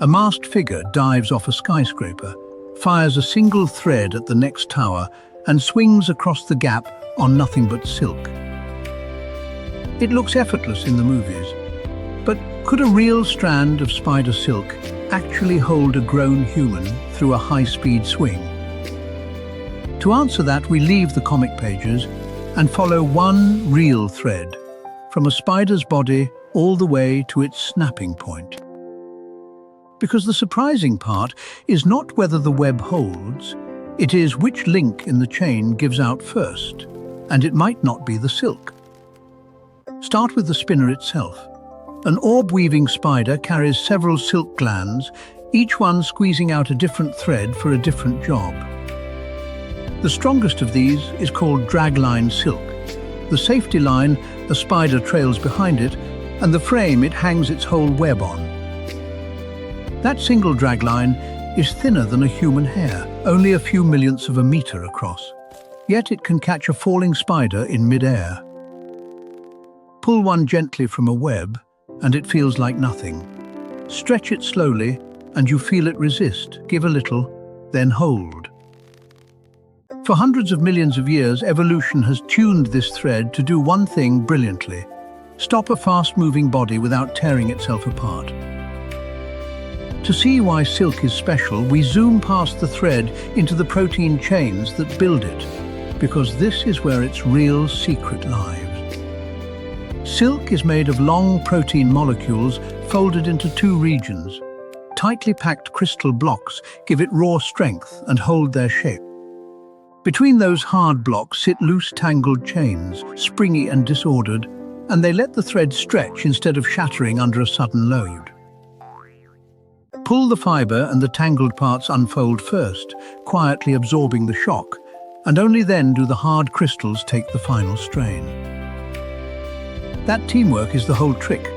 A masked figure dives off a skyscraper, fires a single thread at the next tower, and swings across the gap on nothing but silk. It looks effortless in the movies, but could a real strand of spider silk actually hold a grown human through a high-speed swing? To answer that, we leave the comic pages and follow one real thread, from a spider's body all the way to its snapping point. Because the surprising part is not whether the web holds, it is which link in the chain gives out first, and it might not be the silk. Start with the spinner itself. An orb-weaving spider carries several silk glands, each one squeezing out a different thread for a different job. The strongest of these is called dragline silk. The safety line, a spider trails behind it, and the frame it hangs its whole web on. That single dragline is thinner than a human hair, only a few millionths of a meter across. Yet it can catch a falling spider in mid-air. Pull one gently from a web, and it feels like nothing. Stretch it slowly, and you feel it resist. Give a little, then hold. For hundreds of millions of years, evolution has tuned this thread to do one thing brilliantly: stop a fast-moving body without tearing itself apart. To see why silk is special, we zoom past the thread into the protein chains that build it, because this is where its real secret lies. Silk is made of long protein molecules folded into two regions. Tightly packed crystal blocks give it raw strength and hold their shape. Between those hard blocks sit loose, tangled chains, springy and disordered, and they let the thread stretch instead of shattering under a sudden load. Pull the fiber and the tangled parts unfold first, quietly absorbing the shock, and only then do the hard crystals take the final strain. That teamwork is the whole trick.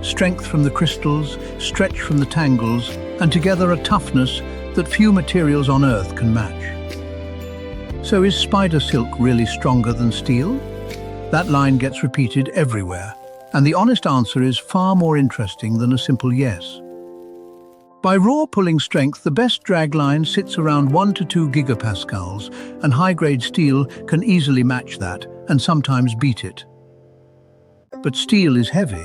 Strength from the crystals, stretch from the tangles, and together a toughness that few materials on Earth can match. So is spider silk really stronger than steel? That line gets repeated everywhere, and the honest answer is far more interesting than a simple yes. By raw pulling strength, the best drag line sits around 1 to 2 gigapascals, and high-grade steel can easily match that, and sometimes beat it. But steel is heavy.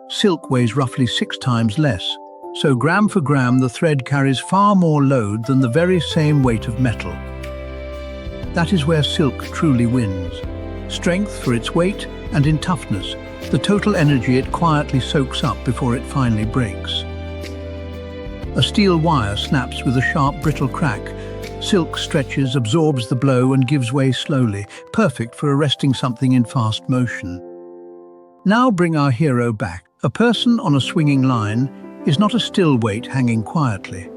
Silk weighs roughly 6 times less, so gram for gram the thread carries far more load than the very same weight of metal. That is where silk truly wins. Strength for its weight, and in toughness, the total energy it quietly soaks up before it finally breaks. A steel wire snaps with a sharp, brittle crack. Silk stretches, absorbs the blow, and gives way slowly, perfect for arresting something in fast motion. Now bring our hero back. A person on a swinging line is not a still weight hanging quietly.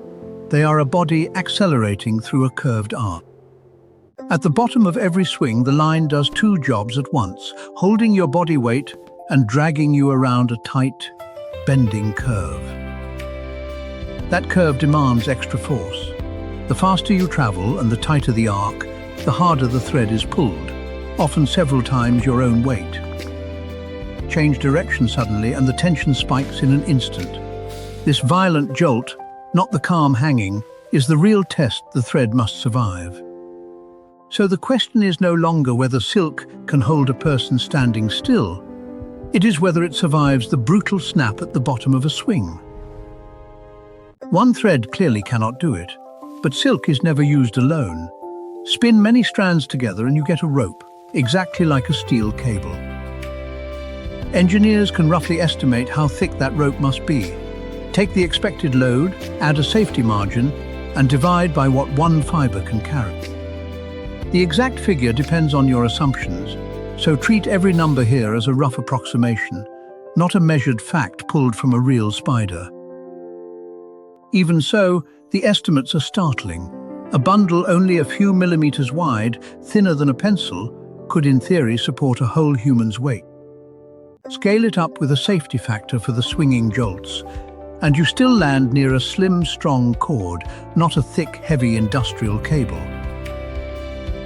They are a body accelerating through a curved arc. At the bottom of every swing, the line does 2 jobs at once, holding your body weight and dragging you around a tight, bending curve. That curve demands extra force. The faster you travel and the tighter the arc, the harder the thread is pulled, often several times your own weight. Change direction suddenly and the tension spikes in an instant. This violent jolt, not the calm hanging, is the real test the thread must survive. So the question is no longer whether silk can hold a person standing still. It is whether it survives the brutal snap at the bottom of a swing. One thread clearly cannot do it, but silk is never used alone. Spin many strands together and you get a rope, exactly like a steel cable. Engineers can roughly estimate how thick that rope must be. Take the expected load, add a safety margin, and divide by what one fiber can carry. The exact figure depends on your assumptions, so treat every number here as a rough approximation, not a measured fact pulled from a real spider. Even so, the estimates are startling. A bundle only a few millimeters wide, thinner than a pencil, could in theory support a whole human's weight. Scale it up with a safety factor for the swinging jolts, and you still land near a slim, strong cord, not a thick, heavy industrial cable.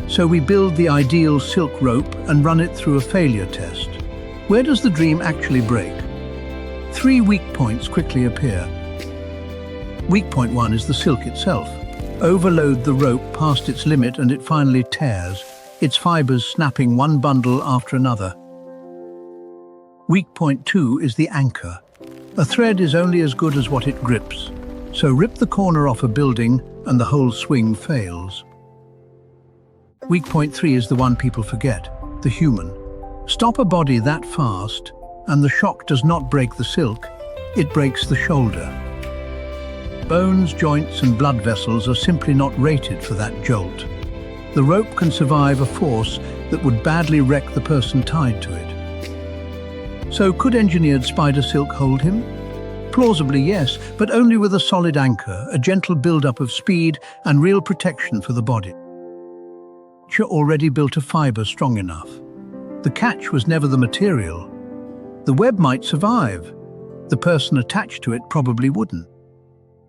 So we build the ideal silk rope and run it through a failure test. Where does the dream actually break? 3 weak points quickly appear. Weak point 1 is the silk itself. Overload the rope past its limit and it finally tears, its fibers snapping one bundle after another. Weak point 2 is the anchor. A thread is only as good as what it grips, so rip the corner off a building and the whole swing fails. Weak point 3 is the one people forget, the human. Stop a body that fast, and the shock does not break the silk, it breaks the shoulder. Bones, joints and blood vessels are simply not rated for that jolt. The rope can survive a force that would badly wreck the person tied to it. So could engineered spider silk hold him? Plausibly yes, but only with a solid anchor, a gentle build-up of speed and real protection for the body. Nature already built a fiber strong enough. The catch was never the material. The web might survive. The person attached to it probably wouldn't.